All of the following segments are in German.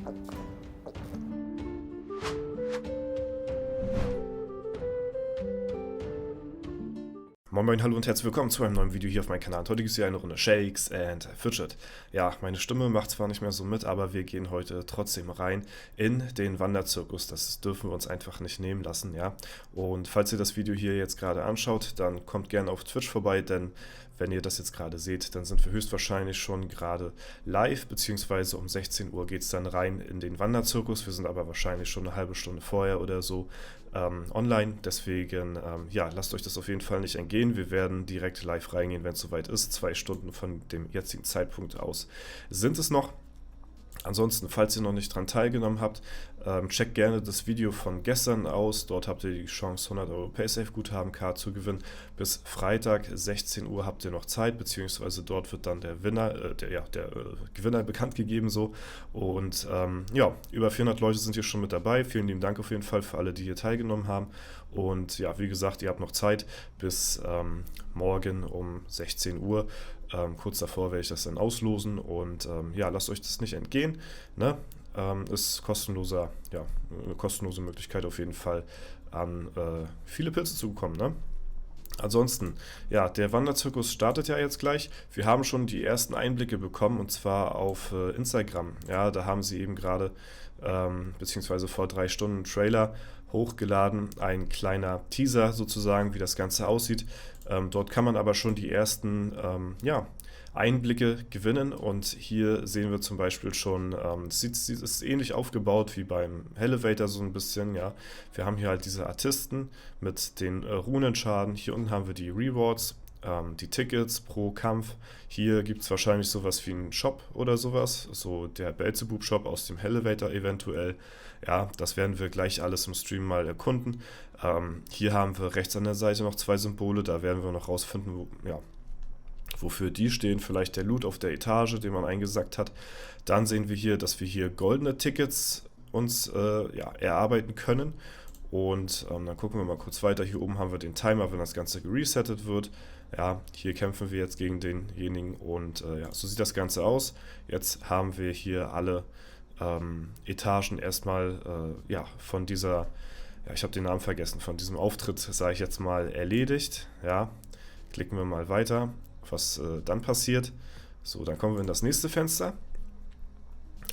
Moin Moin, hallo und herzlich willkommen zu einem neuen Video hier auf meinem Kanal. Heute gibt es hier eine Runde Shakes and Fidget. Ja, meine Stimme macht zwar nicht mehr so mit, aber wir gehen heute trotzdem rein in den Wanderzirkus. Das dürfen wir uns einfach nicht nehmen lassen, ja. Und falls ihr das Video hier jetzt gerade anschaut, dann kommt gerne auf Twitch vorbei, denn wenn ihr das jetzt gerade seht, dann sind wir höchstwahrscheinlich schon gerade live, beziehungsweise um 16 Uhr geht es dann rein in den Wanderzirkus. Wir sind aber wahrscheinlich schon eine halbe Stunde vorher oder so online. Deswegen, ja, lasst euch das auf jeden Fall nicht entgehen. Wir werden direkt live reingehen, wenn es soweit ist. 2 Stunden von dem jetzigen Zeitpunkt aus sind es noch. Ansonsten, falls ihr noch nicht dran teilgenommen habt, checkt gerne das Video von gestern aus. Dort habt ihr die Chance, 100 € Paysafe-Guthaben-Card zu gewinnen. Bis Freitag 16 Uhr habt ihr noch Zeit, beziehungsweise dort wird dann der Gewinner bekannt gegeben. So. Und ja, über 400 Leute sind hier schon mit dabei. Vielen lieben Dank auf jeden Fall für alle, die hier teilgenommen haben. Und ja, wie gesagt, ihr habt noch Zeit bis morgen um 16 Uhr. Kurz davor werde ich das dann auslosen und ja, lasst euch das nicht entgehen. Ne? Ist kostenloser, ja, eine kostenlose Möglichkeit auf jeden Fall an viele Pilze zu bekommen. Ne? Ansonsten, ja, der Wanderzirkus startet ja jetzt gleich. Wir haben schon die ersten Einblicke bekommen und zwar auf Instagram. Ja, da haben sie eben gerade, beziehungsweise vor 3 Stunden einen Trailer hochgeladen. Ein kleiner Teaser sozusagen, wie das Ganze aussieht. Dort kann man aber schon die ersten, ja, Einblicke gewinnen und hier sehen wir zum Beispiel schon, es ist ähnlich aufgebaut wie beim Elevator so ein bisschen, ja. Wir haben hier halt diese Artisten mit den Runenschaden, hier unten haben wir die Rewards, die Tickets pro Kampf. Hier gibt es wahrscheinlich sowas wie einen Shop oder sowas, so der Beelzebub-Shop aus dem Elevator eventuell. Ja, das werden wir gleich alles im Stream mal erkunden. Hier haben wir rechts an der Seite noch 2 Symbole, da werden wir noch rausfinden, wofür die stehen, vielleicht der Loot auf der Etage, den man eingesackt hat. Dann sehen wir hier, dass wir hier goldene Tickets uns ja, erarbeiten können. Und dann gucken wir mal kurz weiter. Hier oben haben wir den Timer, wenn das Ganze geresettet wird. Ja, hier kämpfen wir jetzt gegen denjenigen und ja, so sieht das Ganze aus. Jetzt haben wir hier alle Etagen erstmal ja, von dieser, ja, ich habe den Namen vergessen, von diesem Auftritt, sage ich jetzt mal, erledigt. Ja, klicken wir mal weiter, was dann passiert. So, dann kommen wir in das nächste Fenster.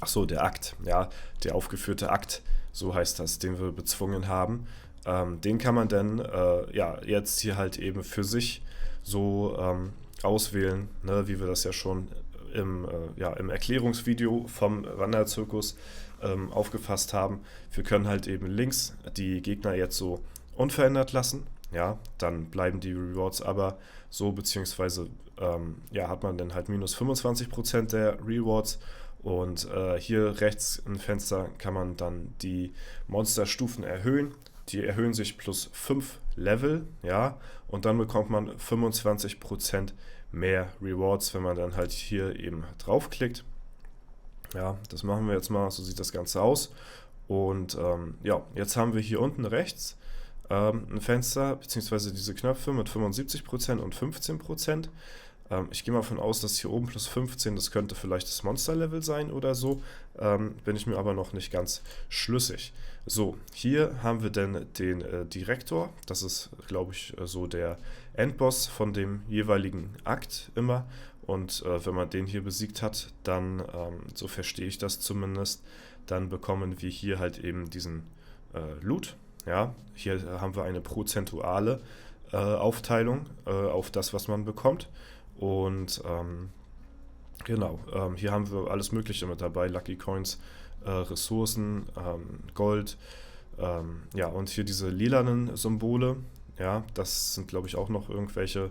Achso, der Akt, ja, der aufgeführte Akt, so heißt das, den wir bezwungen haben. Den kann man dann ja, jetzt hier halt eben für sich so auswählen, ne, wie wir das ja schon im Erklärungsvideo vom Wanderzirkus aufgefasst haben. Wir können halt eben links die Gegner jetzt so unverändert lassen. Ja, dann bleiben die Rewards aber so, beziehungsweise ja, hat man dann halt minus 25% der Rewards. Und hier rechts im Fenster kann man dann die Monsterstufen erhöhen. Die erhöhen sich plus 5 Level, ja, und dann bekommt man 25% mehr Rewards, wenn man dann halt hier eben draufklickt. Ja, das machen wir jetzt mal, so sieht das Ganze aus. Und ja, jetzt haben wir hier unten rechts ein Fenster, beziehungsweise diese Knöpfe mit 75% und 15%. Ich gehe mal davon aus, dass hier oben plus 15, das könnte vielleicht das Monster-Level sein oder so, bin ich mir aber noch nicht ganz schlüssig. So, hier haben wir dann den Direktor, das ist, glaube ich, so der Endboss von dem jeweiligen Akt immer. Und wenn man den hier besiegt hat, dann, so verstehe ich das zumindest, dann bekommen wir hier halt eben diesen Loot. Ja, hier haben wir eine prozentuale Aufteilung auf das, was man bekommt. Und genau, hier haben wir alles Mögliche mit dabei, Lucky Coins, Ressourcen, Gold, ja, und hier diese lilanen Symbole, ja, das sind, glaube ich, auch noch irgendwelche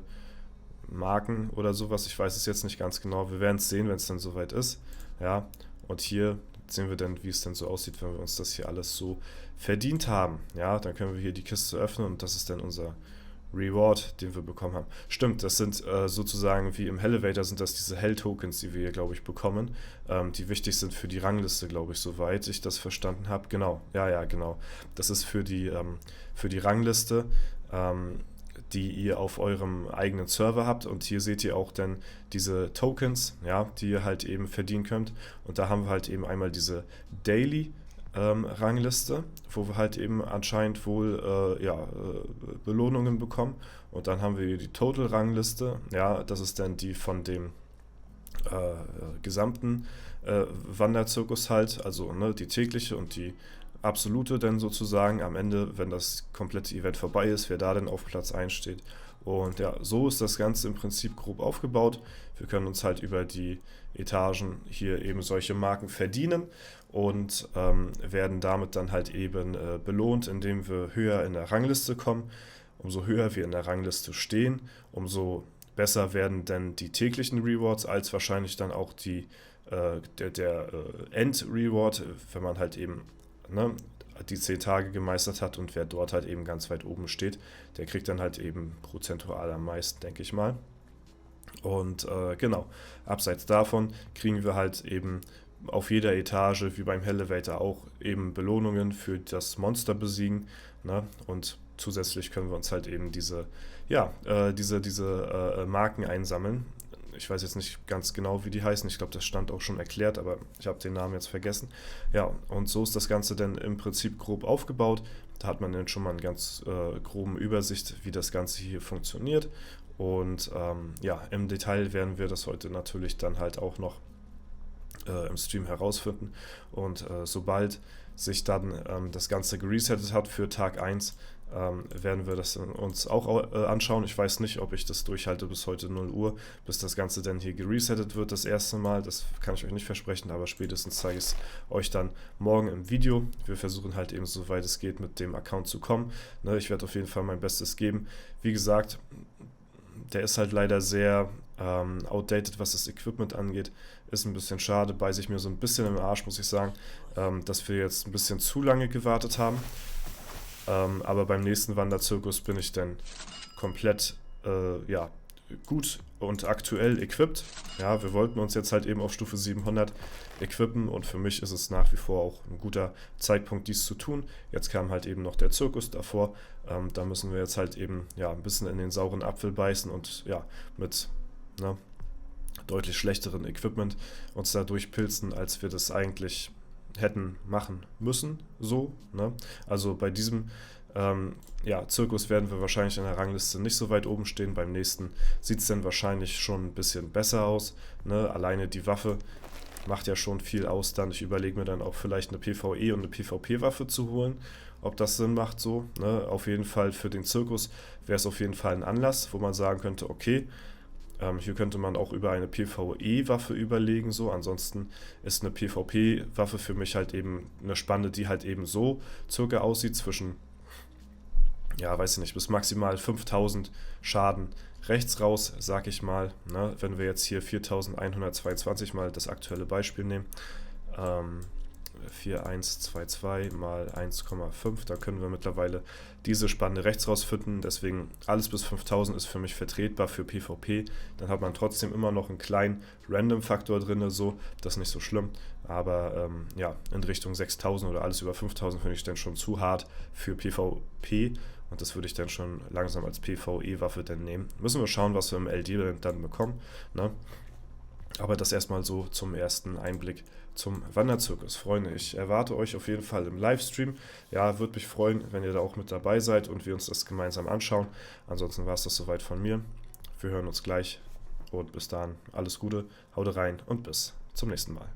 Marken oder sowas, ich weiß es jetzt nicht ganz genau, wir werden es sehen, wenn es dann soweit ist, ja, und hier sehen wir dann, wie es dann so aussieht, wenn wir uns das hier alles so verdient haben, ja, dann können wir hier die Kiste öffnen und das ist dann unser Reward, den wir bekommen haben. Stimmt, das sind sozusagen wie im Elevator sind das diese Hell-Tokens, die wir hier, glaube ich, bekommen, die wichtig sind für die Rangliste, glaube ich, soweit ich das verstanden habe. Genau, ja, genau. Das ist für die Rangliste. die ihr auf eurem eigenen Server habt. Und hier seht ihr auch dann diese Tokens, ja, die ihr halt eben verdienen könnt. Und da haben wir halt eben einmal diese Daily Rangliste, wo wir halt eben anscheinend wohl Belohnungen bekommen. Und dann haben wir hier die Total Rangliste, ja, das ist dann die von dem gesamten Wanderzirkus halt, also ne, die tägliche und die absolute dann sozusagen am Ende, wenn das komplette Event vorbei ist, wer da denn auf Platz 1 steht. Und ja, so ist das Ganze im Prinzip grob aufgebaut. Wir können uns halt über die Etagen hier eben solche Marken verdienen und werden damit dann halt eben belohnt, indem wir höher in der Rangliste kommen. Umso höher wir in der Rangliste stehen, umso besser werden dann die täglichen Rewards als wahrscheinlich dann auch der End-Reward, wenn man halt eben die 10 Tage gemeistert hat und wer dort halt eben ganz weit oben steht, der kriegt dann halt eben prozentual am meisten, denke ich mal. Und genau, abseits davon kriegen wir halt eben auf jeder Etage, wie beim Elevator auch, eben Belohnungen für das Monster besiegen, ne? Und zusätzlich können wir uns halt eben diese Marken einsammeln. Ich weiß jetzt nicht ganz genau, wie die heißen. Ich glaube, das stand auch schon erklärt, aber ich habe den Namen jetzt vergessen. Ja, und so ist das Ganze dann im Prinzip grob aufgebaut. Da hat man dann schon mal eine ganz grobe Übersicht, wie das Ganze hier funktioniert. Und im Detail werden wir das heute natürlich dann halt auch noch im Stream herausfinden. Und sobald sich dann das Ganze geresettet hat für Tag 1, werden wir das uns auch anschauen. Ich weiß nicht, ob ich das durchhalte bis heute 0 Uhr, bis das Ganze dann hier geresettet wird das erste Mal. Das kann ich euch nicht versprechen, aber spätestens zeige ich es euch dann morgen im Video. Wir versuchen halt eben, soweit es geht, mit dem Account zu kommen. Ne, ich werde auf jeden Fall mein Bestes geben. Wie gesagt, der ist halt leider sehr outdated, was das Equipment angeht. Ist ein bisschen schade, beiße ich mir so ein bisschen im Arsch, muss ich sagen, dass wir jetzt ein bisschen zu lange gewartet haben. Aber beim nächsten Wanderzirkus bin ich dann komplett gut und aktuell equipped. Ja, wir wollten uns jetzt halt eben auf Stufe 700 equippen und für mich ist es nach wie vor auch ein guter Zeitpunkt, dies zu tun. Jetzt kam halt eben noch der Zirkus davor. Da müssen wir jetzt halt eben ein bisschen in den sauren Apfel beißen und mit deutlich schlechteren Equipment uns da durchpilzen, als wir das eigentlich hätten machen müssen, so, ne? Also bei diesem Zirkus werden wir wahrscheinlich in der Rangliste nicht so weit oben stehen. Beim nächsten sieht es dann wahrscheinlich schon ein bisschen besser aus, ne? Alleine die Waffe macht ja schon viel aus dann. Ich überlege mir dann auch vielleicht eine PvE und eine PvP-Waffe zu holen, ob das Sinn macht so, ne? Auf jeden Fall für den Zirkus wäre es auf jeden Fall ein Anlass, wo man sagen könnte, okay, hier könnte man auch über eine PvE-Waffe überlegen, so. Ansonsten ist eine PvP-Waffe für mich halt eben eine Spanne, die halt eben so circa aussieht zwischen, weiß ich nicht, bis maximal 5000 Schaden rechts raus, sag ich mal, ne? Wenn wir jetzt hier 4122 mal das aktuelle Beispiel nehmen, 4122 mal 1,5, da können wir mittlerweile diese Spanne rechts rausfinden, deswegen alles bis 5000 ist für mich vertretbar für PvP, dann hat man trotzdem immer noch einen kleinen Random-Faktor drin, so, das ist nicht so schlimm, aber in Richtung 6000 oder alles über 5000 finde ich dann schon zu hart für PvP und das würde ich dann schon langsam als PvE-Waffe dann nehmen. Müssen wir schauen, was wir im LD dann bekommen, ne? Aber das erstmal so zum ersten Einblick zum Wanderzirkus. Freunde, ich erwarte euch auf jeden Fall im Livestream. Ja, würde mich freuen, wenn ihr da auch mit dabei seid und wir uns das gemeinsam anschauen. Ansonsten war es das soweit von mir. Wir hören uns gleich und bis dahin alles Gute, haut rein und bis zum nächsten Mal.